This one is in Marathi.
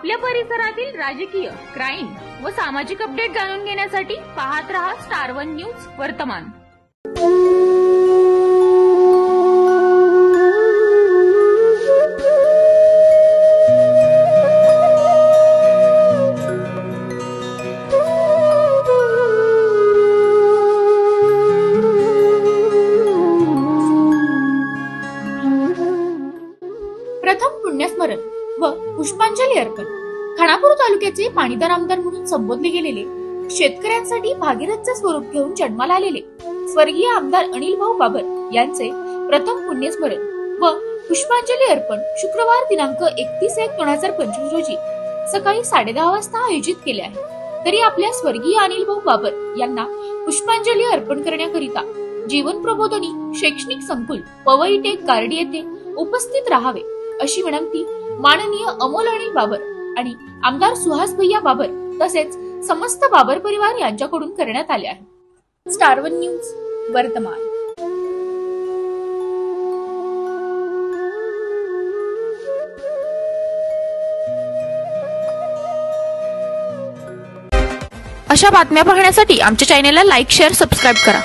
आपल्या परिसरातील राजकीय, क्राईम व सामाजिक अपडेट जाणून घेण्यासाठी पाहत रहा स्टार वन न्यूज वर्तमान। प्रथम पुण्यस्मरण व पुष्पांजली अर्पण। खानापूर तालुक्याचे पाणीदार आमदार म्हणून संबोधले गेलेले, शेतकऱ्यांसाठी भागीरथचे स्वरूप घेऊन जन्माला आलेले स्वर्गीय आमदार अनिल भाऊ बाबर यांचे प्रथम पुण्यस्मरण व पुष्पांजली अर्पण शुक्रवार दिनांक 31/1/2025 रोजी सकाळी 10:30 वाजता आयोजित केले आहे। तरी आपल्या स्वर्गीय अनिल भाऊ बाबर यांना पुष्पांजली अर्पण करण्याकरिता जीवन प्रबोधिनी शैक्षणिक संकुल पवई टेक गार्डी येथे उपस्थित राहावे अशी विनंती माननीय अमोल अनिल बाबर आणि आमदार सुहास भैया बाबर तसेच समस्त बाबर परिवार यांच्याकडून करण्यात आले आहे। स्टार वन न्यूज वर्तमान। अशा बातम्या पाहण्यासाठी आमच्या चॅनेलला लाईक, शेअर, सबस्क्राईब करा।